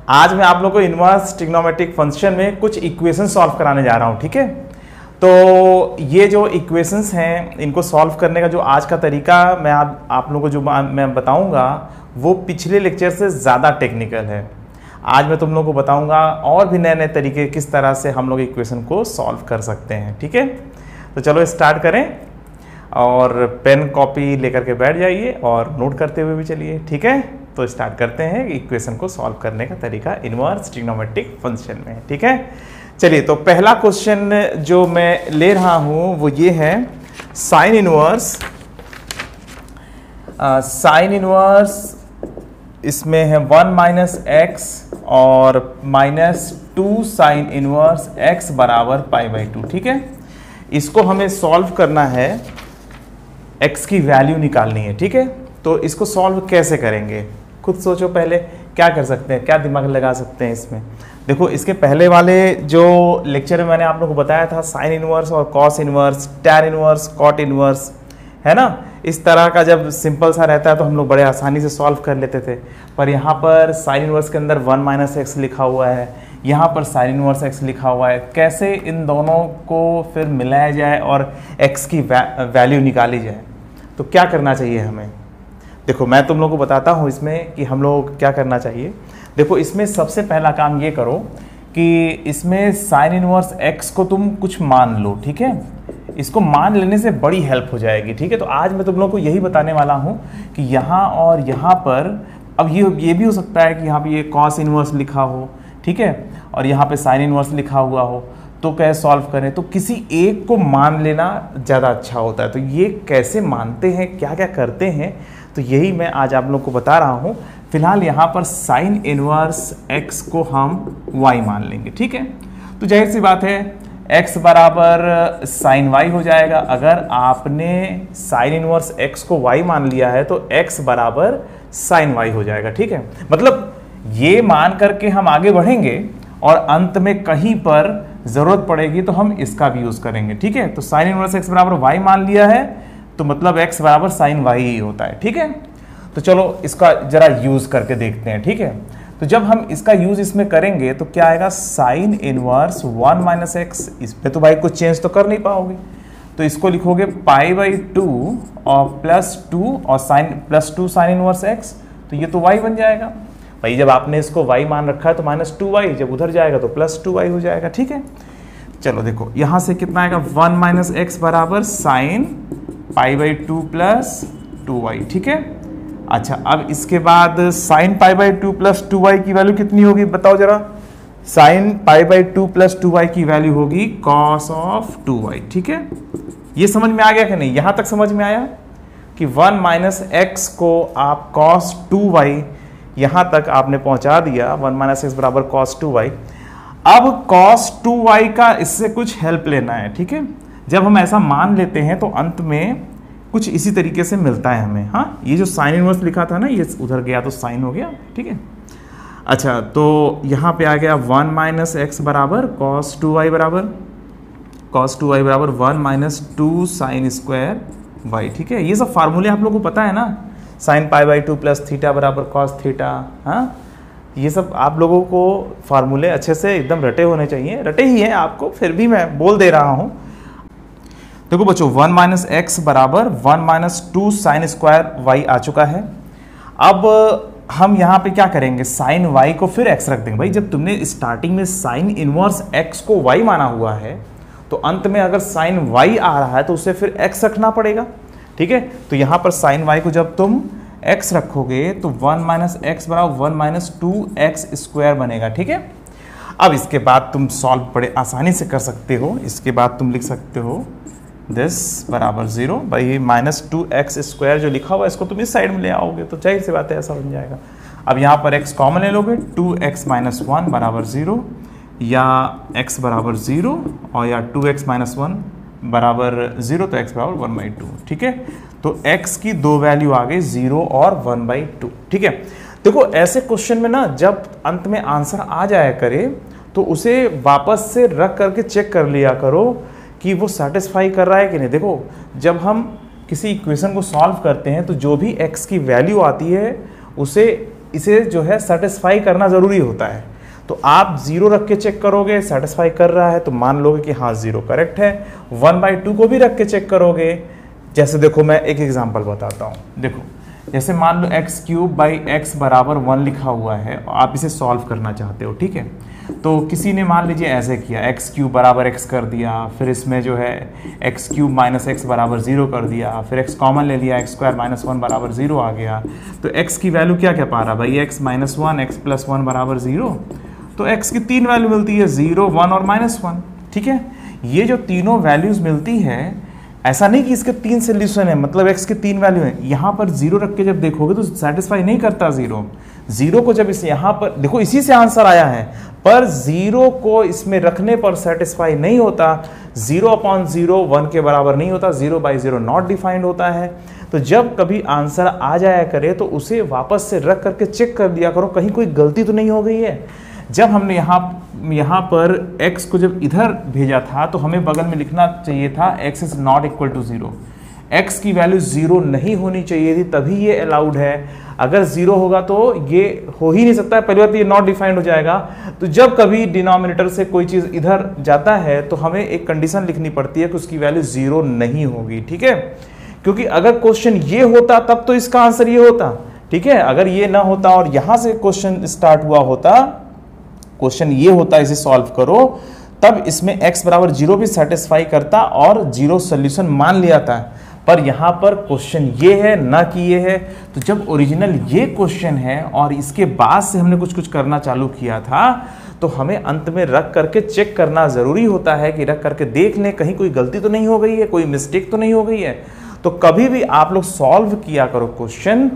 आज मैं आप लोगों को इनवर्स ट्रिग्नोमेट्रिक फंक्शन में कुछ इक्वेशन सॉल्व कराने जा रहा हूं, ठीक है। तो ये जो इक्वेशंस हैं इनको सॉल्व करने का जो आज का तरीका मैं आप लोगों को जो मैं बताऊंगा वो पिछले लेक्चर से ज़्यादा टेक्निकल है। आज मैं तुम लोगों को बताऊंगा और भी नए नए तरीके किस तरह से हम लोग इक्वेशन को सॉल्व कर सकते हैं, ठीक है। तो चलो स्टार्ट करें और पेन कॉपी लेकर के बैठ जाइए और नोट करते हुए भी चलिए, ठीक है। तो स्टार्ट करते हैं इक्वेशन को सॉल्व करने का तरीका इनवर्स ट्रिग्नोमेट्रिक फंक्शन में, ठीक है। चलिए, तो पहला क्वेश्चन जो मैं ले रहा हूं वो ये है साइन इनवर्स इसमें है 1 माइनस एक्स और -2 साइन इनवर्स x बराबर π/2, ठीक है। इसको हमें सॉल्व करना है, x की वैल्यू निकालनी है, ठीक है। तो इसको सॉल्व कैसे करेंगे खुद सोचो। पहले क्या कर सकते हैं, क्या दिमाग लगा सकते हैं इसमें। देखो, इसके पहले वाले जो लेक्चर में मैंने आप लोगों को बताया था साइन इनवर्स और cos inverse, tan inverse, cot inverse, है ना। इस तरह का जब सिंपल सा रहता है तो हम लोग बड़े आसानी से सॉल्व कर लेते थे। पर यहाँ पर साइन इनवर्स के अंदर 1 माइनस एक्स लिखा हुआ है, यहाँ पर साइन इनवर्स एक्स लिखा हुआ है। कैसे इन दोनों को फिर मिलाया जाए और एक्स की वैल्यू निकाली जाए, तो क्या करना चाहिए हमें। देखो, मैं तुम लोगों को बताता हूँ इसमें कि हम लोग क्या करना चाहिए। देखो, इसमें सबसे पहला काम ये करो कि इसमें साइन इनवर्स एक्स को तुम कुछ मान लो, ठीक है। इसको मान लेने से बड़ी हेल्प हो जाएगी, ठीक है। तो आज मैं तुम लोगों को यही बताने वाला हूँ कि यहाँ और यहाँ पर, अब ये भी हो सकता है कि यहाँ पे ये कॉस इनवर्स लिखा हो, ठीक है, और यहाँ पे साइन इनवर्स लिखा हुआ हो, तो कैसे सॉल्व करें। तो किसी एक को मान लेना ज़्यादा अच्छा होता है। तो ये कैसे मानते हैं, क्या क्या करते हैं, तो यही मैं आज आप लोग को बता रहा हूँ। फिलहाल यहाँ पर साइन इनवर्स x को हम y मान लेंगे, ठीक है। तो जाहिर सी बात है x बराबर साइन y हो जाएगा। अगर आपने साइन इनवर्स x को y मान लिया है तो x बराबर साइन y हो जाएगा, ठीक है। मतलब ये मान करके हम आगे बढ़ेंगे और अंत में कहीं पर जरूरत पड़ेगी तो हम इसका भी यूज करेंगे, ठीक है। तो साइन इनवर्स x बराबर y मान लिया है तो मतलब x बराबर साइन y ही होता है, ठीक है। तो चलो इसका जरा यूज करके देखते हैं, ठीक है। तो जब हम इसका यूज इसमें करेंगे तो क्या आएगा, साइन इनवर्स 1 माइनस एक्स। इसमें तो भाई कुछ चेंज तो कर नहीं पाओगे, तो इसको लिखोगे π/2 और +2 और +2 साइन इनवर्स x, तो ये तो y बन जाएगा। भाई जब आपने इसको y मान रखा है तो -2y, जब उधर जाएगा तो +2y हो जाएगा, ठीक है। चलो देखो, यहां से कितना आएगा, 1 माइनस एक्स बराबर साइन π/2 + 2y, ठीक है। अच्छा, अब इसके बाद साइन π/2 + 2y की वैल्यू कितनी होगी बताओ जरा। साइन π/2 + 2y की वैल्यू होगी cos ऑफ 2y, ठीक है। ये समझ में आ गया कि नहीं, यहां तक समझ में आया कि 1 माइनस एक्स को आप cos 2y, यहां तक आपने पहुंचा दिया। 1 माइनस एक्स बराबर cos 2y। अब cos 2y का इससे कुछ हेल्प लेना है, ठीक है। जब हम ऐसा मान लेते हैं तो अंत में कुछ इसी तरीके से मिलता है हमें। हाँ, ये जो साइन इनवर्स लिखा था ना, ये उधर गया तो साइन हो गया, ठीक है। अच्छा, तो यहाँ पे आ गया 1 माइनस एक्स बराबर cos 2y बराबर 1 माइनस 2 साइन स्क्वायर y, ठीक है। ये सब फार्मूले आप लोगों को पता है ना, साइन π/2 + थीटा बराबर cos थीटा। हाँ, ये सब आप लोगों को फार्मूले अच्छे से एकदम रटे होने चाहिए। रटे ही हैं आपको, फिर भी मैं बोल दे रहा हूँ। देखो बच्चों, 1 माइनस एक्स बराबर 1 माइनस 2 साइन स्क्वायर y आ चुका है। अब हम यहाँ पे क्या करेंगे, साइन y को फिर x रख देंगे। भाई जब तुमने स्टार्टिंग में साइन इनवर्स x को y माना हुआ है तो अंत में अगर साइन y आ रहा है तो उसे फिर x रखना पड़ेगा, ठीक है। तो यहाँ पर साइन y को जब तुम x रखोगे तो 1 माइनस एक्स बराबर 1 माइनस 2x स्क्वायर बनेगा, ठीक है। अब इसके बाद तुम सॉल्व बड़े आसानी से कर सकते हो। इसके बाद तुम लिख सकते हो दिस बराबर 0। भाई -2x स्क्वायर जो लिखा हुआ है इसको तुम इस साइड में ले आओगे तो जाहिर सी बात है ऐसा बन जाएगा। अब यहाँ पर x कॉमन ले लोगे, 2x - 1 बराबर 0, या x बराबर 0 और या 2x - 1 बराबर 0, तो x बराबर 1/2, ठीक है। तो x की दो वैल्यू आ गई, 0 और 1/2, ठीक है। देखो, ऐसे क्वेश्चन में ना जब अंत में आंसर आ जाया करे तो उसे वापस से रख करके चेक कर लिया करो कि वो सेटिस्फाई कर रहा है कि नहीं। देखो, जब हम किसी इक्वेशन को सॉल्व करते हैं तो जो भी x की वैल्यू आती है उसे इसे जो है सेटिस्फाई करना ज़रूरी होता है। तो आप 0 रख के चेक करोगे, सेटिस्फाई कर रहा है तो मान लोगे कि हाँ 0 करेक्ट है। 1/2 को भी रख के चेक करोगे, जैसे देखो मैं एक एग्जांपल बताता हूँ। देखो जैसे मान लो x³ / x बराबर 1 लिखा हुआ है और आप इसे सॉल्व करना चाहते हो, ठीक है। तो किसी ने मान लीजिए ऐसे किया, x³ बराबर x कर दिया, फिर इसमें जो है x³ - x बराबर 0 कर दिया, फिर x कॉमन ले लिया, x² - 1 बराबर 0 आ गया। तो x की वैल्यू क्या क्या पा रहा भाई, x - 1, x + 1 बराबर 0। तो x की 3 वैल्यू मिलती है, 0, 1 और -1, ठीक है। ये जो तीनों वैल्यूज मिलती है, ऐसा नहीं कि इसके 3 सोल्यूशन है, मतलब x के 3 वैल्यू है। यहाँ पर 0 रख के जब देखोगे तो सेटिस्फाई नहीं करता 0 को जब इसे यहाँ पर देखो, इसी से आंसर आया है, पर 0 को इसमें रखने पर सेटिस्फाई नहीं होता। 0/0 1 के बराबर नहीं होता, 0/0 नॉट डिफाइंड होता है। तो जब कभी आंसर आ जाया करे तो उसे वापस से रख करके चेक कर दिया करो, कहीं कोई गलती तो नहीं हो गई है। जब हमने यहाँ पर x को जब इधर भेजा था तो हमें बगल में लिखना चाहिए था x is not equal to 0। x की वैल्यू 0 नहीं होनी चाहिए थी, तभी ये अलाउड है। अगर 0 होगा तो ये हो ही नहीं सकता है, पहली बात तो ये नॉट डिफाइंड हो जाएगा। तो जब कभी डिनोमिनेटर से कोई चीज़ इधर जाता है तो हमें एक कंडीशन लिखनी पड़ती है कि उसकी वैल्यू 0 नहीं होगी, ठीक है। क्योंकि अगर क्वेश्चन ये होता तब तो इसका आंसर ये होता, ठीक है। अगर ये ना होता और यहां से क्वेश्चन स्टार्ट हुआ होता, क्वेश्चन ये होता, इसे सॉल्व करो, तब इसमें x बराबर 0 भी सेटिस्फाई करता और 0 सोल्यूशन मान लिया था। पर यहां पर क्वेश्चन ये है ना कि ये है। तो जब ओरिजिनल ये क्वेश्चन है और इसके बाद से हमने कुछ करना चालू किया था, तो हमें अंत में रख करके चेक करना जरूरी होता है कि रख करके देख लें कहीं कोई गलती तो नहीं हो गई है, कोई मिस्टेक तो नहीं हो गई है। तो कभी भी आप लोग सॉल्व किया करो क्वेश्चन,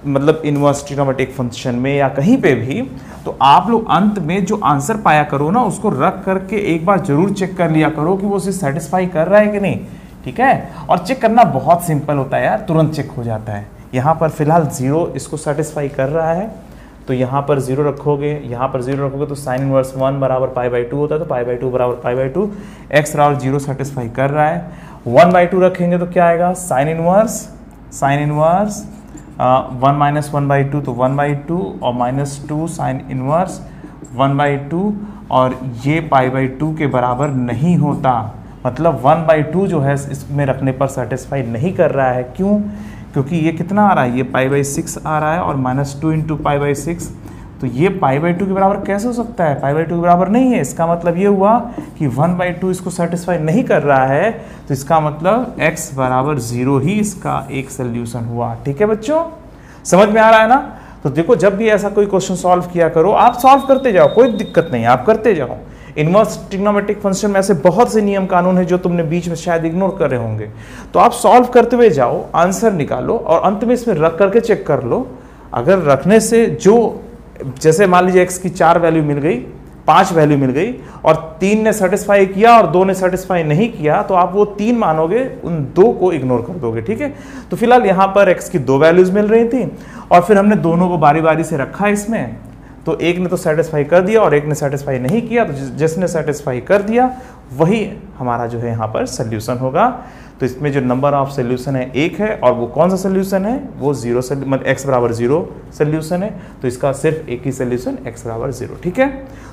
मतलब इनवर्स ट्रिग्नोमेट्रिक फंक्शन में या कहीं पे भी, तो आप लोग अंत में जो आंसर पाया करो ना, उसको रख करके एक बार जरूर चेक कर लिया करो कि वो उसे सेटिस्फाई कर रहा है कि नहीं, ठीक है। और चेक करना बहुत सिंपल होता है यार, तुरंत चेक हो जाता है। यहाँ पर फिलहाल 0 इसको सेटिस्फाई कर रहा है, तो यहाँ पर 0 रखोगे, यहाँ पर 0 रखोगे तो साइन इनवर्स 1 बराबर π/2 होता है, तो π/2 बराबर π/2, x बराबर 0 सेटिस्फाई कर रहा है। 1/2 रखेंगे तो क्या आएगा, साइन इनवर्स 1 - 1/2 तो 1/2 और -2 साइन इनवर्स 1/2, और ये π/2 के बराबर नहीं होता, मतलब 1/2 जो है इसमें रखने पर सेटिस्फाई नहीं कर रहा है। क्यों? क्योंकि ये कितना आ रहा है, ये π/6 आ रहा है और -2 × π/6, तो ये π/2 के बराबर कैसे हो सकता है, π/2 के बराबर नहीं है। इसका मतलब ये हुआ कि 1/2 इसको सेटिस्फाई नहीं कर रहा है, तो इसका मतलब x बराबर 0 ही इसका एक सोल्यूशन हुआ, ठीक है बच्चों, समझ में आ रहा है ना। तो देखो जब भी ऐसा कोई क्वेश्चन सॉल्व किया करो, आप सॉल्व करते जाओ, कोई दिक्कत नहीं, आप करते जाओ। इनवर्स ट्रिग्नोमेट्रिक फंक्शन में ऐसे बहुत से नियम कानून है जो तुमने बीच में शायद इग्नोर कर रहे होंगे, तो आप सॉल्व करते हुए जाओ, आंसर निकालो और अंत में इसमें रख करके चेक कर लो। अगर रखने से जो, जैसे मान लीजिए x की 4 वैल्यू मिल गई, 5 वैल्यू मिल गई और 3 ने सेटिस्फाई किया और 2 ने सेटिस्फाई नहीं किया, तो आप वो 3 मानोगे, उन 2 को इग्नोर कर दोगे, ठीक है। तो फिलहाल यहाँ पर x की 2 वैल्यूज मिल रही थी और फिर हमने दोनों को बारी बारी से रखा इसमें, तो एक ने तो सेटिस्फाई कर दिया और एक ने सेटिस्फाई नहीं किया, तो जिसने सेटिस्फाई कर दिया वही हमारा जो है यहाँ पर सोल्यूशन होगा। तो इसमें जो नंबर ऑफ सोल्यूशन है 1 है, और वो कौन सा सोल्यूशन है, वो 0, मतलब x बराबर 0 सोल्यूशन है, तो इसका सिर्फ एक ही सोल्यूशन x बराबर 0, ठीक है।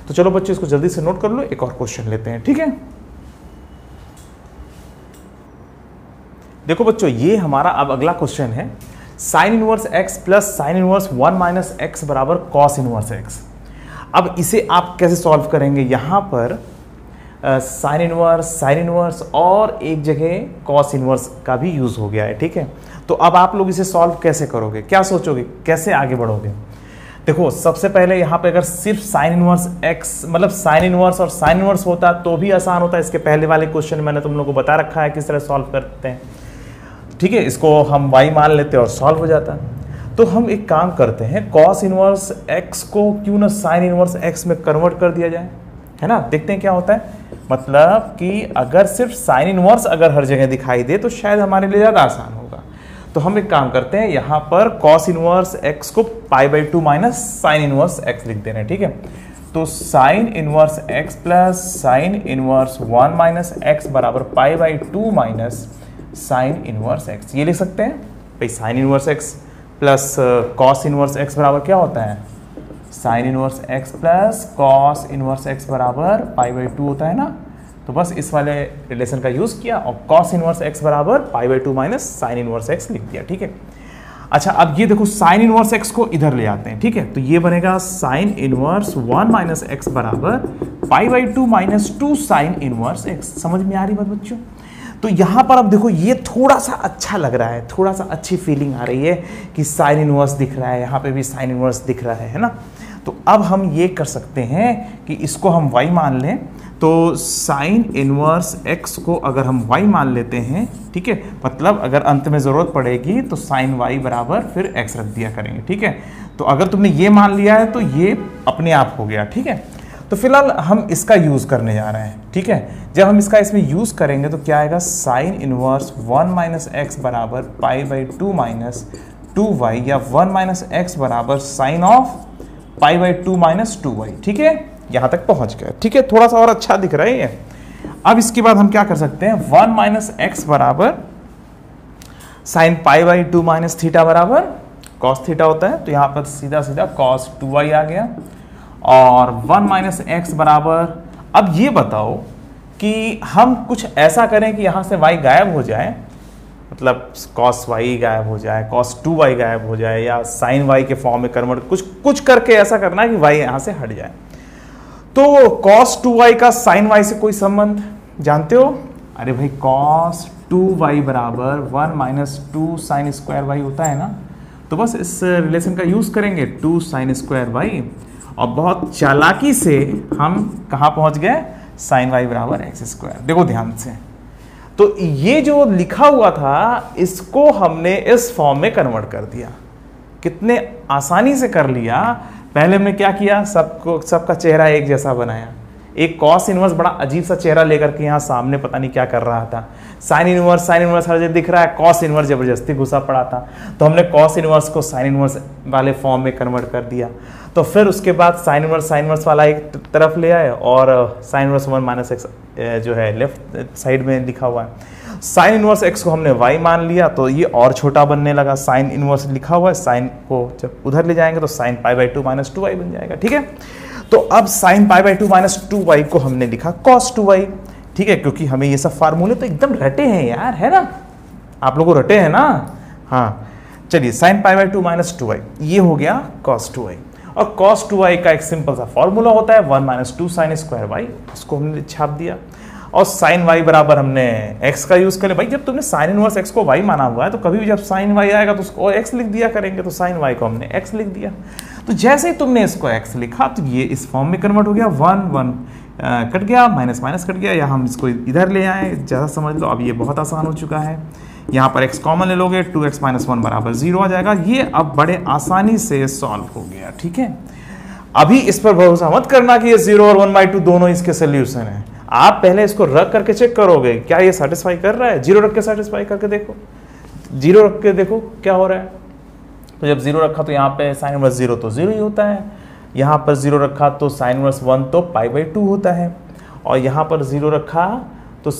तो चलो बच्चों इसको जल्दी से नोट कर लो, एक और क्वेश्चन लेते हैं, ठीक है। देखो बच्चों ये हमारा अब अगला क्वेश्चन है, sine inverse x plus sine inverse 1 - x बराबर कॉस इनवर्स x। अब इसे आप कैसे सॉल्व करेंगे, यहाँ पर साइन इनवर्स और एक जगह कॉस इनवर्स का भी यूज हो गया है, ठीक है। तो अब आप लोग इसे सॉल्व कैसे करोगे, क्या सोचोगे, कैसे आगे बढ़ोगे। देखो सबसे पहले यहाँ पे अगर सिर्फ साइन इनवर्स x, मतलब साइन इनवर्स और साइन इनवर्स होता तो भी आसान होता। इसके पहले वाले क्वेश्चन में मैंने तुम लोगों को बता रखा है किस तरह सॉल्व करते हैं, ठीक है। इसको हम y मान लेते और सॉल्व हो जाता। तो हम एक काम करते हैं, कॉस इनवर्स x को क्यों ना साइन इनवर्स x में कन्वर्ट कर दिया जाए, है ना। देखते हैं क्या होता है, मतलब कि अगर सिर्फ साइन इनवर्स अगर हर जगह दिखाई दे तो शायद हमारे लिए ज़्यादा आसान होगा। तो हम एक काम करते हैं, यहाँ पर कॉस इनवर्स x को π/2 माइनस साइन इनवर्स x लिख दे रहे हैं, ठीक है। तो sine inverse x plus sine inverse 1 - x बराबर π/2 माइनस साइन इनवर्स x, ये लिख सकते हैं भाई। Sine inverse x plus cos inverse x बराबर क्या होता है, sine inverse x plus cos inverse x बराबर पाई बाई 2 होता है ना। तो बस इस वाले रिलेशन का यूज़ किया और कॉस इनवर्स एक्स बराबर पाई by 2 minus sine inverse x लिख दिया, ठीक है। अच्छा, अब ये देखो साइन इनवर्स एक्स को इधर ले आते हैं, ठीक है। तो ये बनेगा साइन इनवर्स 1 माइनस एक्स बराबर पाई by 2 minus 2 sine inverse x. समझ में आ रही बात बच्चों? तो यहाँ पर अब देखो ये थोड़ा सा अच्छा लग रहा है, थोड़ा सा अच्छी फीलिंग आ रही है कि साइन इनवर्स दिख रहा है, यहाँ पे भी साइन इनवर्स दिख रहा है ना। तो अब हम ये कर सकते हैं कि इसको हम y मान लें। तो साइन इनवर्स x को अगर हम y मान लेते हैं, ठीक है, मतलब अगर अंत में ज़रूरत पड़ेगी तो साइन y बराबर फिर x रख दिया करेंगे, ठीक है। तो अगर तुमने ये मान लिया है तो ये अपने आप हो गया, ठीक है। तो फिलहाल हम इसका यूज़ करने जा रहे हैं, ठीक है। जब हम इसका इसमें यूज़ करेंगे तो क्या आएगा, साइन इनवर्स 1 माइनस एक्स बराबर पाई बाई 2 माइनस 2y या 1 माइनस एक्स बराबर sine of pi by 2 minus 2y, ठीक है। यहाँ तक पहुँच गए, ठीक है। थोड़ा सा और अच्छा दिख रहा है ये। अब इसके बाद हम क्या कर सकते हैं, 1 माइनस एक्स बराबर sine pi by 2 minus theta बराबर कॉस थीटा होता है। तो यहाँ पर सीधा सीधा कॉस 2y आ गया। और 1 माइनस एक्स बराबर, अब ये बताओ कि हम कुछ ऐसा करें कि यहाँ से y गायब हो जाए, मतलब cos y गायब हो जाए, cos 2y गायब हो जाए, या sin y के फॉर्म में कन्वर्ट, कुछ करके ऐसा करना है कि y यहाँ से हट जाए। तो cos 2y का sin y से कोई संबंध जानते हो? अरे भाई cos 2y बराबर 1 माइनस 2 साइन स्क्वायर y होता है ना। तो बस इस रिलेशन का यूज़ करेंगे, 2 साइन स्क्वायर y, और बहुत चालाकी से हम कहाँ पहुँच गए, साइन y बराबर एक्स स्क्वायर। देखो ध्यान से, तो ये जो लिखा हुआ था इसको हमने इस फॉर्म में कन्वर्ट कर दिया। कितने आसानी से कर लिया। पहले हमने क्या किया, सबका चेहरा एक जैसा बनाया। एक कॉस इनवर्स बड़ा अजीब सा चेहरा लेकर के यहाँ सामने पता नहीं क्या कर रहा था। साइन इनवर्स हर जगह दिख रहा है, कॉस इनवर्स जबरदस्ती घुसा पड़ा था। तो हमने कॉस इनवर्स को साइन इनवर्स वाले फॉर्म में कन्वर्ट कर दिया। तो फिर उसके बाद साइन इनवर्स वाला एक तरफ ले आए और साइन इनवर्स 1 माइनस एक्स जो है लेफ्ट साइड में लिखा हुआ है। साइन इनवर्स एक्स को हमने y मान लिया तो ये और छोटा बनने लगा। साइन इनवर्स लिखा हुआ है, साइन को जब उधर ले जाएंगे तो sine pi by 2 minus 2y बन जाएगा, ठीक है। तो अब sine pi by 2 minus 2y को हमने लिखा cos 2y, ठीक है, क्योंकि हमें ये सब फार्मूले तो एकदम रटे हैं यार, है ना, आप लोगों को रटे हैं ना। हाँ चलिए, sine pi by 2 minus 2y ये हो गया cos 2y। और cos 2y का एक सिंपल सा फॉर्मूला होता है 1 माइनस 2 साइन स्क्वायर y, इसको हमने छाप दिया। और साइन y बराबर हमने x का यूज करें। भाई जब तुमने साइन इनवर्स x को y माना हुआ है तो कभी भी जब साइन y आएगा तो उसको x लिख दिया करेंगे। तो साइन y को हमने x लिख दिया। तो जैसे ही तुमने इसको x लिखा तो ये इस फॉर्म में कन्वर्ट हो गया। 1 कट गया, माइनस कट गया, या हम इसको इधर ले आए, ज़्यादा समझ लो। अब ये बहुत आसान हो चुका है। यहाँ पर x कॉमन ले लोगे, 2x माइनस 1 बराबर 0 आ जाएगा। ये अब बड़े आसानी से सॉल्व हो गया, ठीक है। अभी इस पर भरोसा मत करना कि ये 0 और 1/2 दोनों इसके सोल्यूशन है। आप पहले इसको रख करके चेक करोगे क्या ये सेटिस्फाई कर रहा है। 0 रख के सेटिस्फाई करके देखो, 0 रख के देखो क्या हो रहा है। तो जब 0 रखा तो यहाँ पे साइन इनवर्स 0 तो 0 ही होता है, यहाँ पर 0 रखा तो साइन इनवर्स 1 तो पाई बाई 2 होता है, और यहाँ पर 0 रखा तो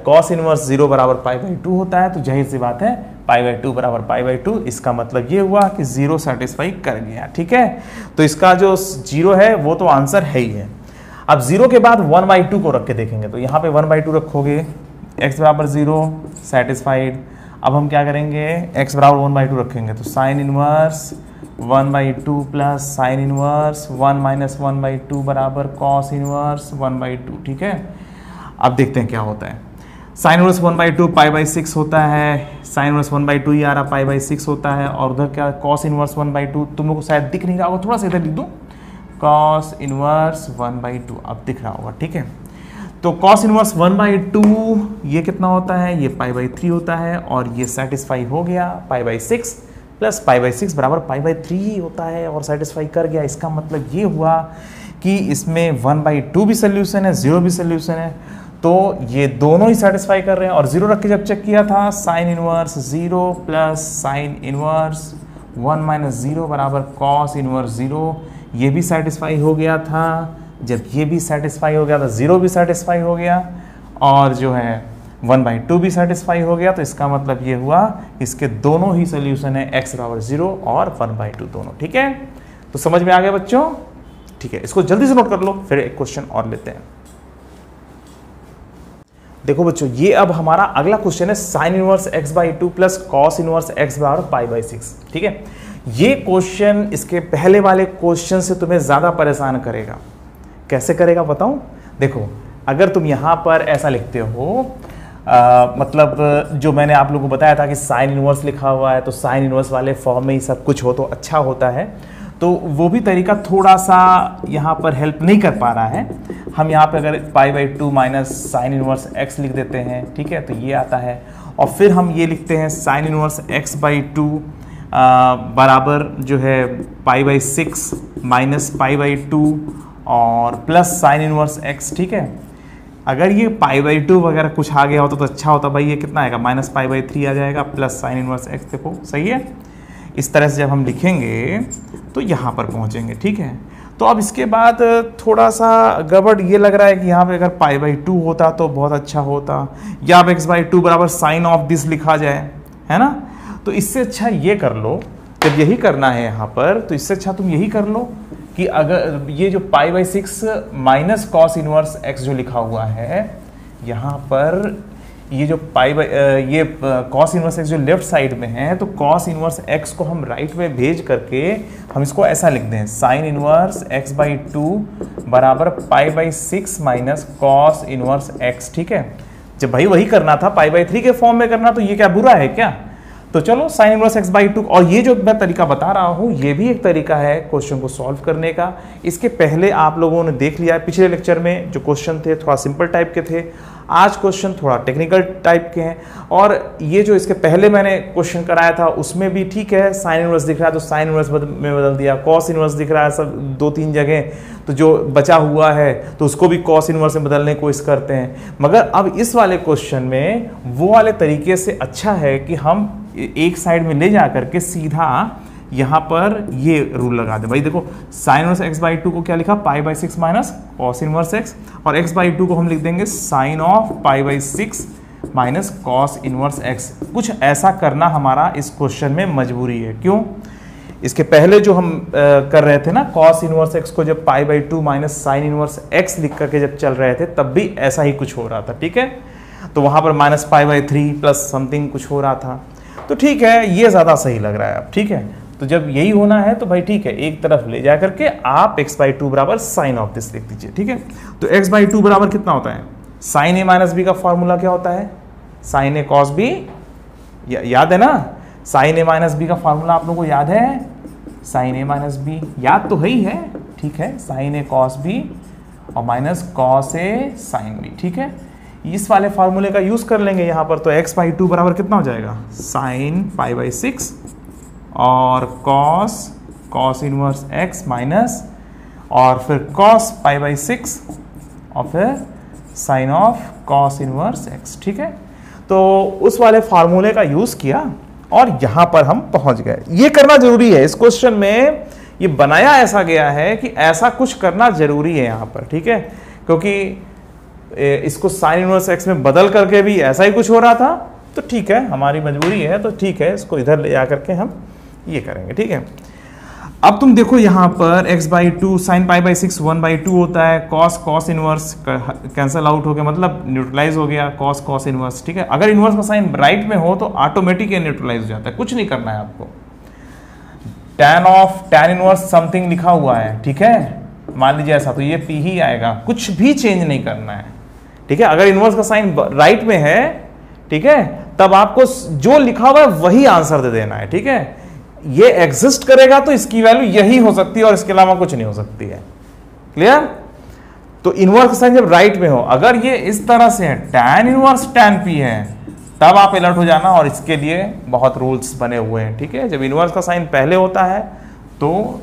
कॉस इनवर्स 0 बराबर पाई बाई 2 होता है। तो जाहिर सी बात है पाई बाई 2 बराबर पाई बाई 2, इसका मतलब ये हुआ कि 0 सेटिस्फाई कर गया, ठीक है। तो इसका जो 0 है वो तो आंसर है ही है। अब 0 के बाद 1/2 को रख के देखेंगे तो यहाँ पे 1/2 रखोगे, x बराबर 0 सेटिस्फाइड। अब हम क्या करेंगे, x बराबर 1/2 रखेंगे तो sine inverse 1/2 plus sine inverse 1 minus 1/2 बराबर कॉस इनवर्स 1/2, ठीक है। अब देखते हैं क्या होता है। साइन इनवर्स 1/2 पाई बाई 6 होता है, साइन इनवर्स 1/2 ही आ रहा, पाई बाई 6 होता है, और उधर क्या कॉस इनवर्स 1/2, तुम लोग को शायद दिख नहीं रहा होगा, थोड़ा सा इधर लिख दूँ, कॉस इनवर्स 1/2 अब दिख रहा होगा, ठीक है। तो कॉस इनवर्स 1/2 ये कितना होता है, ये पाई बाई 3 होता है, और ये सेटिस्फाई हो गया। Pi by 6 plus pi by 6 बराबर पाई बाई 3 ही होता है, और सेटिस्फाई कर गया। इसका मतलब ये हुआ कि इसमें 1/2 भी सोल्यूशन है, 0 भी सोल्यूशन है, तो ये दोनों ही सेटिस्फाई कर रहे हैं। और 0 रख के जब चेक किया था, sine inverse 0 plus sine inverse 1 minus 0 बराबर कॉस इनवर्स 0, ये भी सेटिस्फाई हो गया था। जब ये भी सेटिस्फाई हो गया तो 0 भी सेटिस्फाई हो गया, और जो है 1/2 भी सेटिस्फाई हो गया, तो इसका मतलब ये हुआ इसके दोनों ही सोल्यूशन है x बराबर 0 और 1/2 दोनों। ठीक है, तो समझ में आ गया बच्चों? ठीक है, इसको जल्दी से नोट कर लो, फिर एक क्वेश्चन और लेते हैं। देखो बच्चों, ये अब हमारा अगला क्वेश्चन है sine inverse x/2 plus cos inverse x बराबर π/6। ठीक है, ये क्वेश्चन इसके पहले वाले क्वेश्चन से तुम्हें ज्यादा परेशान करेगा। कैसे करेगा बताऊं? देखो, अगर तुम यहां पर ऐसा लिखते हो, मतलब जो मैंने आप लोगों को बताया था कि साइन इनवर्स लिखा हुआ है, तो साइन इनवर्स वाले फॉर्म में ही सब कुछ हो तो अच्छा होता है, तो वो भी तरीका थोड़ा सा यहाँ पर हेल्प नहीं कर पा रहा है। हम यहाँ पे अगर π/2 माइनस साइन इनवर्स x लिख देते हैं, ठीक है, तो ये आता है, और फिर हम ये लिखते हैं साइन इनवर्स x/2 बराबर जो है π/6 माइनस π/2 और प्लस साइन इनवर्स x। ठीक है, अगर ये π/2 वगैरह कुछ आ गया होता तो अच्छा होता भाई। ये कितना आएगा? माइनस π/3 आ जाएगा प्लस साइन इनवर्स x। देखो सही है, इस तरह से जब हम लिखेंगे तो यहाँ पर पहुँचेंगे। ठीक है, तो अब इसके बाद थोड़ा सा गड़बड़ ये लग रहा है कि यहाँ पे अगर π/2 होता तो बहुत अच्छा होता, या अब x/2 बराबर साइन ऑफ दिस लिखा जाए, है ना। तो इससे अच्छा ये कर लो, जब यही करना है यहाँ पर, तो इससे अच्छा तुम यही कर लो कि अगर ये जो π/6 माइनस कॉस इनवर्स x जो लिखा हुआ है यहाँ पर, ये जो ये कॉस इनवर्स x जो लेफ्ट साइड में है, तो कॉस इनवर्स x को हम राइट में भेज करके हम इसको ऐसा लिख दें, साइन इनवर्स x/2 बराबर π/6 माइनस कॉस इनवर्स x। ठीक है, जब भाई वही करना था, π/3 के फॉर्म में करना, तो ये क्या बुरा है क्या? तो चलो साइन इनवर्स x/2, और ये जो मैं तरीका बता रहा हूँ ये भी एक तरीका है क्वेश्चन को सॉल्व करने का। इसके पहले आप लोगों ने देख लिया है, पिछले लेक्चर में जो क्वेश्चन थे थोड़ा सिंपल टाइप के थे, आज क्वेश्चन थोड़ा टेक्निकल टाइप के हैं। और ये जो इसके पहले मैंने क्वेश्चन कराया था उसमें भी ठीक है, साइन इनवर्स दिख रहा है तो साइन इनवर्स में बदल दिया, कॉस इनवर्स दिख रहा है सब 2-3 जगह, तो जो बचा हुआ है तो उसको भी कॉस इनवर्स में बदलने की कोशिश करते हैं। मगर अब इस वाले क्वेश्चन में वो वाले तरीके से अच्छा है कि हम एक साइड में ले जा करके सीधा यहाँ पर ये रूल लगा दे। भाई देखो, साइन इनवर्स x/2 को क्या लिखा? π/6 माइनस कॉस इनवर्स x, और x/2 को हम लिख देंगे sine of π/6 minus cos inverse x। कुछ ऐसा करना हमारा इस क्वेश्चन में मजबूरी है। क्यों? इसके पहले जो हम कर रहे थे ना, कॉस इनवर्स x को जब π/2 माइनस साइन इनवर्स x लिख करके जब चल रहे थे, तब भी ऐसा ही कुछ हो रहा था। ठीक है, तो वहां पर माइनस π/3 प्लस समथिंग कुछ हो रहा था। तो ठीक है, ये ज्यादा सही लग रहा है अब। ठीक है, तो जब यही होना है तो भाई ठीक है, एक तरफ ले जा करके आप x/2 बराबर साइन ऑफ दिस लिख दीजिए। ठीक है, तो x/2 बराबर कितना होता है? साइन ए माइनस बी का फॉर्मूला क्या होता है? साइन ए कॉस बी, याद है ना? साइन ए माइनस बी का फॉर्मूला आप लोगों को याद है? साइन ए माइनस बी याद तो है ही है। ठीक है, साइन ए कॉस बी और minus cos A sine B. ठीक है, इस वाले फार्मूले का यूज कर लेंगे यहाँ पर। तो x/2 बराबर कितना हो जाएगा? साइन π/6 और कॉस इनवर्स x माइनस, और फिर कॉस π/6 और फिर sine of cos inverse x। ठीक है, तो उस वाले फार्मूले का यूज किया और यहां पर हम पहुंच गए। ये करना जरूरी है इस क्वेश्चन में, ये बनाया ऐसा गया है कि ऐसा कुछ करना जरूरी है यहां पर। ठीक है, क्योंकि इसको साइन इनवर्स x में बदल करके भी ऐसा ही कुछ हो रहा था, तो ठीक है, हमारी मजबूरी है, तो ठीक है, इसको इधर ले जा करके हम ये करेंगे। ठीक है, अब तुम देखो यहाँ पर x/2 साइन π/6 1/2 होता है, कॉस इनवर्स कैंसल आउट हो गया, मतलब न्यूट्रलाइज हो गया कॉस इनवर्स। ठीक है, अगर इनवर्स का साइन राइट में हो तो ऑटोमेटिक न्यूट्रलाइज हो जाता है, कुछ नहीं करना है आपको। tan इनवर्स समथिंग लिखा हुआ है, ठीक है, मान लीजिए ऐसा, तो ये p ही आएगा, कुछ भी चेंज नहीं करना है। ठीक है, अगर इनवर्स का साइन राइट में है, ठीक है, तब आपको जो लिखा हुआ है वही आंसर दे देना है। ठीक है, ये एग्जिस्ट करेगा तो इसकी वैल्यू यही हो सकती है और इसके अलावा कुछ नहीं हो सकती है। क्लियर? तो इनवर्स का साइन जब राइट में हो, अगर ये इस तरह से है, tan इनवर्स tan p है, तब आप अलर्ट हो जाना, और इसके लिए बहुत रूल्स बने हुए हैं। ठीक है, जब इनवर्स का साइन पहले होता है तो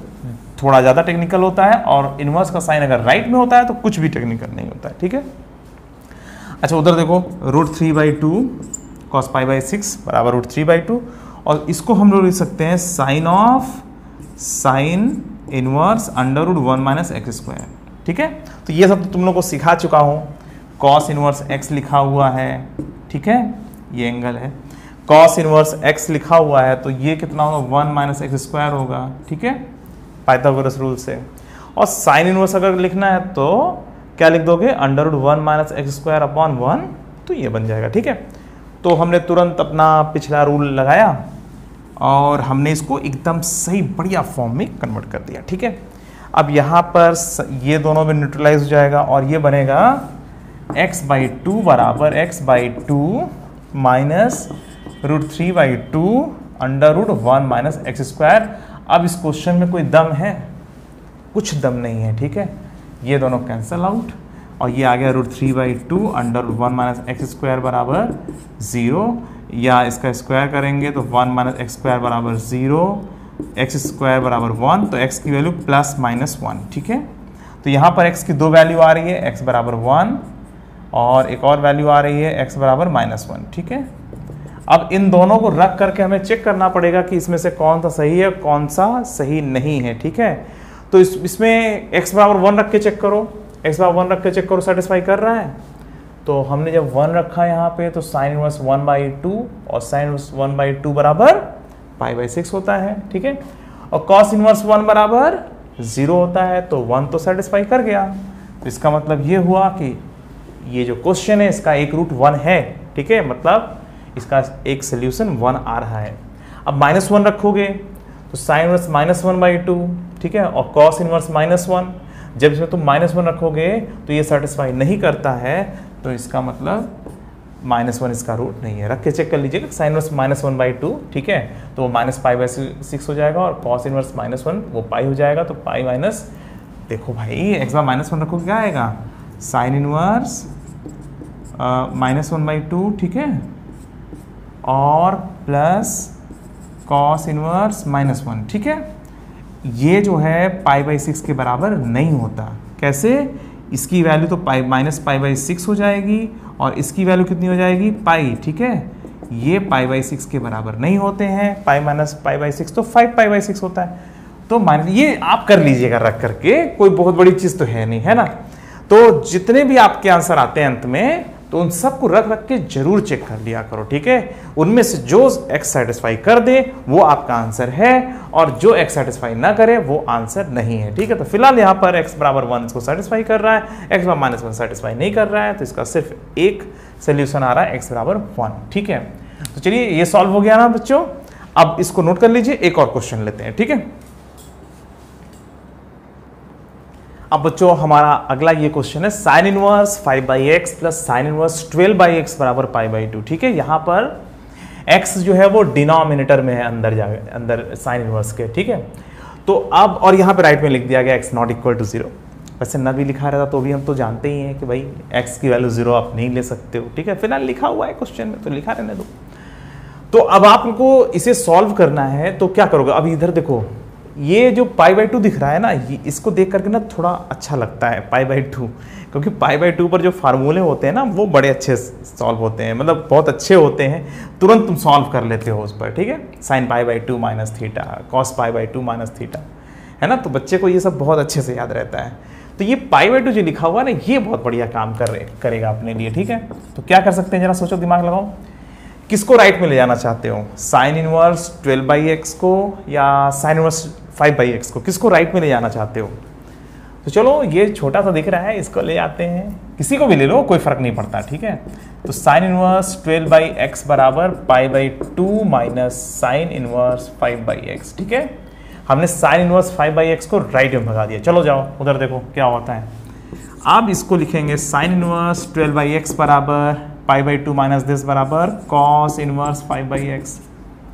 थोड़ा ज्यादा टेक्निकल होता है, और इनवर्स का साइन अगर राइट में होता है तो कुछ भी टेक्निकल नहीं होता है। ठीक है, अच्छा उधर देखो, √3/2 cos π/6 बराबर √3/2, और इसको हम लोग लिख सकते हैं sign of sine inverse √1 - x²। ठीक है, तो ये सब तो तुम लोग को सिखा चुका हूं। कॉस इनवर्स x लिखा हुआ है, ठीक है, ये एंगल है। कॉस इनवर्स x लिखा हुआ है तो ये कितना होगा 1 माइनस एक्स स्क्वायर होगा, ठीक है, पाइथागोरस रूल से। और साइन इनवर्स अगर लिखना है तो क्या लिख दोगे, under root 1 minus X square upon 1, तो ये बन जाएगा, ठीक है। तो हमने तुरंत अपना पिछला रूल लगाया और हमने इसको एकदम सही बढ़िया फॉर्म में कन्वर्ट कर दिया, ठीक है। अब यहाँ पर ये दोनों में न्यूट्रलाइज हो जाएगा और ये बनेगा x/2 बराबर x/2 माइनस √3/2 under root 1 minus X square. अब इस क्वेश्चन में कोई दम है, कुछ दम नहीं है, ठीक है। ये दोनों कैंसल आउट और ये आ गया √3/2 under root 1 minus X square बराबर 0, या इसका स्क्वायर करेंगे तो 1 माइनस एक्स स्क्वायर बराबर 0, एक्स स्क्वायर बराबर 1, तो x की वैल्यू प्लस माइनस 1, ठीक है। तो यहाँ पर x की दो वैल्यू आ रही है, x बराबर 1 और एक और वैल्यू आ रही है x बराबर -1, ठीक है। अब इन दोनों को रख करके हमें चेक करना पड़ेगा कि इसमें से कौन सा सही है कौन सा सही नहीं है, ठीक है। तो इसमें x बराबर 1 रख के चेक करो, x बराबर 1 रख के चेक करो सेटिस्फाई कर रहा है। तो हमने जब 1 रखा यहाँ पे तो साइन इनवर्स 1/2 और साइन इनवर्स 1/2 बराबर π/6 होता है, ठीक है। और कॉस इनवर्स 1 बराबर 0 होता है, तो 1 तो सेटिस्फाई कर गया। तो इसका मतलब ये हुआ कि ये जो क्वेश्चन है इसका एक रूट 1 है, ठीक है, मतलब इसका एक सोल्यूशन 1 आ रहा है। अब -1 रखोगे तो साइन इनवर्स -1/2, ठीक है, और कॉस इनवर्स -1, जब इसमें तुम -1 रखोगे तो ये सेटिस्फाई नहीं करता है, तो इसका मतलब -1 इसका रूट नहीं है। रख के चेक कर लीजिएगा, साइन इनवर्स -1/2, ठीक है, तो वो -π/6 हो जाएगा और कॉस इनवर्स -1 वो पाई हो जाएगा, तो पाई माइनस, देखो भाई x बार -1 रखो क्या आएगा, साइन इनवर्स -1/2, ठीक है, और प्लस कॉस इनवर्स -1, ठीक है। ये जो है π/6 के बराबर नहीं होता। कैसे, इसकी वैल्यू तो -π/6 हो जाएगी और इसकी वैल्यू कितनी हो जाएगी पाई, ठीक है। ये π/6 के बराबर नहीं होते हैं, पाई माइनस π/6 तो 5π/6 होता है। तो ये आप कर लीजिएगा रख करके, कोई बहुत बड़ी चीज़ तो है नहीं, है ना। तो जितने भी आपके आंसर आते हैं अंत में, तो उन सबको रख रख के जरूर चेक कर लिया करो, ठीक है। उनमें से जो x सेटिस्फाई कर दे वो आपका आंसर है और जो x सेटिस्फाई ना करे वो आंसर नहीं है, ठीक है। तो फिलहाल यहाँ पर x बराबर 1 इसको सेटिस्फाई कर रहा है, x बराबर -1 सेटिस्फाई नहीं कर रहा है, तो इसका सिर्फ एक सोल्यूशन आ रहा है x बराबर 1, ठीक है। तो चलिए ये सॉल्व हो गया ना बच्चों। अब इसको नोट कर लीजिए, एक और क्वेश्चन लेते हैं, ठीक है। अब बच्चों हमारा अगला ये क्वेश्चन है sine inverse 5/x plus sine inverse 12/x बराबर π/2, ठीक है। यहाँ पर x जो है वो डिनोमिनेटर में है, अंदर साइन इनवर्स के, ठीक है। तो अब और यहाँ पे राइट में लिख दिया गया x नॉट इक्वल टू 0। वैसे न भी लिखा रहता तो भी हम तो जानते ही हैं कि भाई x की वैल्यू 0 आप नहीं ले सकते हो, ठीक है। फिलहाल लिखा हुआ है क्वेश्चन में तो लिखा रहने दो। तो अब आपको इसे सॉल्व करना है, तो क्या करोगे, अब इधर देखो ये जो π/2 दिख रहा है ना, इसको देख करके ना थोड़ा अच्छा लगता है π/2, क्योंकि π/2 पर जो फार्मूले होते हैं ना वो बड़े अच्छे सॉल्व होते हैं, मतलब बहुत अच्छे होते हैं, तुरंत तुम सॉल्व कर लेते हो उस पर, ठीक है। Sine π/2 minus theta, cos π/2 minus theta, है ना। तो बच्चे को ये सब बहुत अच्छे से याद रहता है। तो ये π/2 जो लिखा हुआ है ना, ये बहुत बढ़िया काम करेगा अपने लिए, ठीक है। तो क्या कर सकते हैं, जरा सोचो, दिमाग लगाओ, किसको राइट में ले जाना चाहते हो, साइन इनवर्स 12/x को या साइन इनवर्स 5/x को, किसको राइट में ले जाना चाहते हो। तो चलो ये छोटा सा दिख रहा है, इसको ले जाते हैं, किसी को भी ले लो, कोई फर्क नहीं पड़ता, ठीक है। तो साइन इनवर्स 12/x बराबर π/2 माइनस साइन इनवर्स 5/x, ठीक है। हमने साइन इनवर्स 5/x को राइट में भगा दिया। चलो जाओ उधर देखो क्या होता है। अब इसको लिखेंगे साइन इनवर्स 12/x बराबर π/2 माइनस दिस बराबर कॉस इनवर्स 5/x।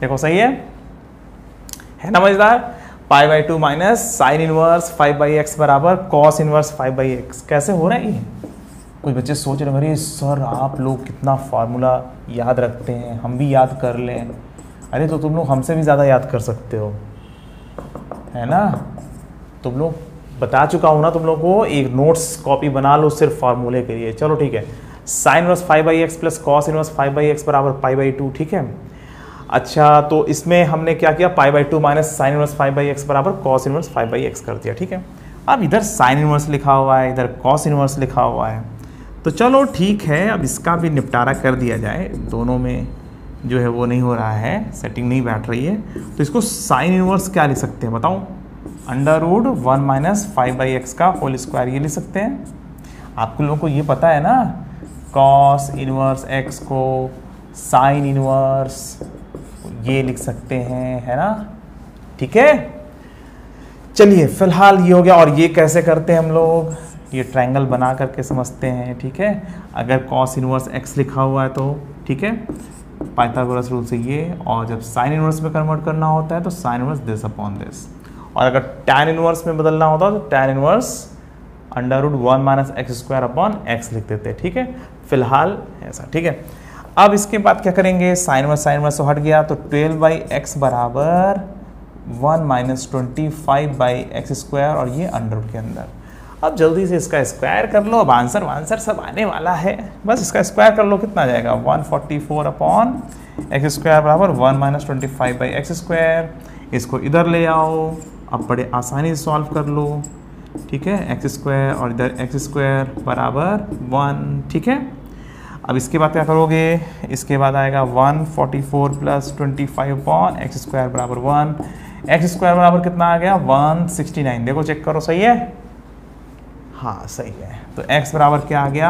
देखो सही है ना मजेदार। π/2 माइनस साइन इनवर्स 5/x बराबर कॉस इनवर्स 5/x। कैसे हो रहा है ये? कुछ बच्चे सोच रहे अरे सर आप लोग कितना फार्मूला याद रखते हैं, हम भी याद कर लें। अरे तो तुम लोग हमसे भी ज़्यादा याद कर सकते हो, है ना। तुम लोग बता चुका हूँ ना तुम लोग को, एक नोट्स कॉपी बना लो सिर्फ फार्मूले के लिए। चलो ठीक है, sine inverse 5/x plus cos inverse 5/x बराबर π/2, ठीक है। अच्छा तो इसमें हमने क्या किया, π/2 माइनस साइन इनवर्स 5/x बराबर कॉस इनवर्स 5/x कर दिया, ठीक है। अब इधर साइन इनवर्स लिखा हुआ है, इधर कॉस इनवर्स लिखा हुआ है, तो चलो ठीक है, अब इसका भी निपटारा कर दिया जाए। दोनों में जो है वो नहीं हो रहा है, सेटिंग नहीं बैठ रही है। तो इसको साइन इनवर्स क्या लिख सकते हैं बताओ? अंडर रूट 1 माइनस 5/x का होल स्क्वायर, ये लिख सकते हैं। आपको लोगों को ये पता है ना, कॉस इनवर्स x को साइन इनवर्स ये लिख सकते हैं, है ना? ठीक है, चलिए फिलहाल ये हो गया। और ये कैसे करते हैं हम लोग? ये ट्रायंगल बना करके समझते हैं, ठीक है? अगर कॉस इनवर्स x लिखा हुआ है तो ठीक है, पाइथागोरस रूल से ये, और जब साइन इनवर्स में कन्वर्ट करना होता है तो sine inverse this upon this, और अगर टैन इनवर्स में बदलना होता है तो tan inverse under root 1 minus X square upon X लिख देते हैं, ठीक है? फिलहाल ऐसा, ठीक है? अब इसके बाद क्या करेंगे? साइन इनवर्स तो हट गया, तो 12/x बराबर 1 माइनस 25/x स्क्वायर, और ये अंडर रूट के अंदर। अब जल्दी से इसका स्क्वायर कर लो, अब आंसर सब आने वाला है। बस इसका स्क्वायर कर लो, कितना आ जाएगा? 144 अपॉन एक्स स्क्वायर बराबर 1 माइनस 25/x स्क्वायर। इसको इधर ले आओ, अब बड़े आसानी से सॉल्व कर लो, ठीक है? एक्स स्क्वायर और इधर एक्स स्क्वायर बराबर 1, ठीक है? अब इसके बाद क्या करोगे? इसके बाद आएगा 144 प्लस 25 अपॉन एक्स स्क्वायर बराबर 1। एक्स स्क्वायर बराबर कितना आ गया? 169। देखो चेक करो, सही है? हाँ सही है। तो x बराबर क्या आ गया?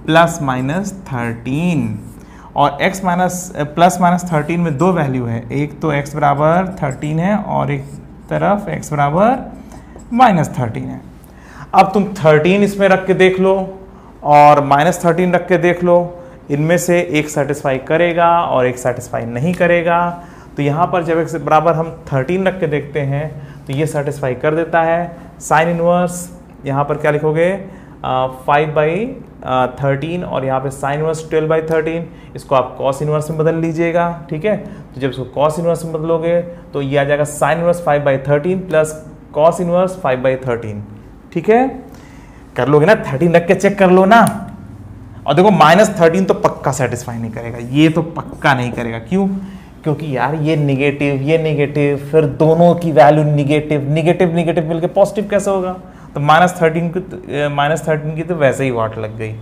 Plus minus 13। और x प्लस माइनस 13 में दो वैल्यू है, एक तो x बराबर 13 है और एक तरफ x बराबर माइनस 13 है। अब तुम 13 इसमें रख के देख लो और माइनस 13 रख के देख लो, इनमें से एक सेटिस्फाई करेगा और एक सेटिस्फाई नहीं करेगा। तो यहाँ पर जब x बराबर हम 13 रख के देखते हैं तो ये सेटिस्फाई कर देता है। साइन इनवर्स यहाँ पर क्या लिखोगे? 5/13, और यहाँ पे साइन इनवर्स 12/13। इसको आप कॉस इनवर्स में बदल लीजिएगा, ठीक है? तो जब इसको कॉस इनवर्स में बदलोगे तो ये आ जाएगा sine inverse 5/13 plus cos inverse 5/13, ठीक है? कर लोगे ना? 13 रख के चेक कर लो ना। और देखो -13 तो पक्का सेटिस्फाई नहीं करेगा, ये तो पक्का नहीं करेगा। क्यों? क्योंकि यार ये नेगेटिव, फिर दोनों की वैल्यू नेगेटिव मिलके पॉजिटिव कैसे होगा? तो -13 की तो वैसे ही वाट लग गई।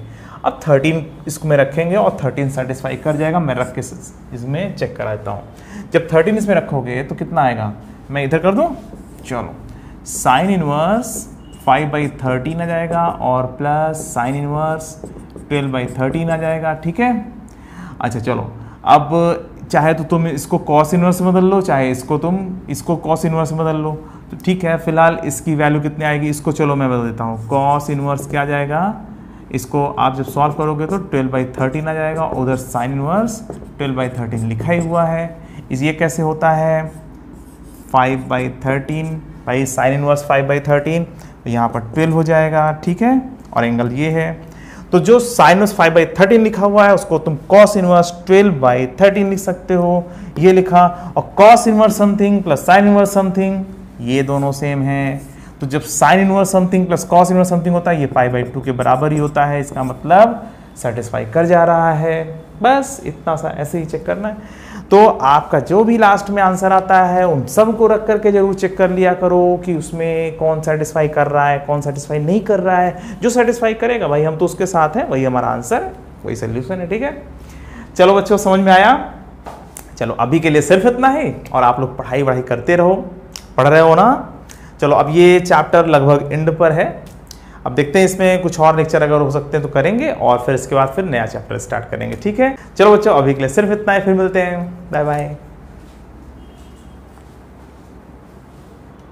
अब 13 इसको में रखेंगे और 13 सेटिस्फाई कर जाएगा। मैं रख के इसमें चेक कराता हूँ। जब 13 इसमें रखोगे तो कितना आएगा? मैं इधर कर दूँ, चलो। साइन इनवर्स 5/13 आ जाएगा और प्लस साइन इनवर्स 12/13 आ जाएगा, ठीक है? अच्छा चलो, अब चाहे तो तुम इसको कॉस इनवर्स में बदल लो, चाहे इसको कॉस इनवर्स में बदल लो, तो ठीक है। फिलहाल इसकी वैल्यू कितनी आएगी? इसको चलो मैं बदल देता हूँ। कॉस इनवर्स क्या आ जाएगा? इसको आप जब सॉल्व करोगे तो 12/13 आ जाएगा, उधर साइन इनवर्स 12/13 लिखा ही हुआ है। ये कैसे होता है? 5/13 भाई, साइन इनवर्स 5/13, तो यहाँ पर 12 हो जाएगा, ठीक है? और एंगल ये है, तो जो साइन इनवर्स 5/13 लिखा हुआ है उसको तुम कॉस इनवर्स 12/13 लिख सकते हो, ये लिखा। और cos inverse something plus sine inverse something, ये दोनों सेम है। तो जब sine inverse something plus cos inverse something होता है, ये π/2 के बराबर ही होता है। इसका मतलब सेटिस्फाई कर जा रहा है। बस इतना सा, ऐसे ही चेक करना है। तो आपका जो भी लास्ट में आंसर आता है उन सब को रख करके जरूर चेक कर लिया करो कि उसमें कौन सेटिस्फाई कर रहा है, कौन सेटिस्फाई नहीं कर रहा है। जो सेटिस्फाई करेगा भाई हम तो उसके साथ हैं, वही हमारा आंसर, वही सोल्यूशन है, ठीक है? चलो बच्चों, समझ में आया? चलो अभी के लिए सिर्फ इतना ही, और आप लोग पढ़ाई करते रहो, पढ़ रहे हो ना? चलो अब ये चैप्टर लगभग एंड पर है। अब देखते हैं इसमें कुछ और लेक्चर अगर हो सकते हैं तो करेंगे, और फिर इसके बाद फिर नया चैप्टर स्टार्ट करेंगे, ठीक है? चलो बच्चों, अभी के लिए सिर्फ इतना ही, फिर मिलते हैं, बाय बाय।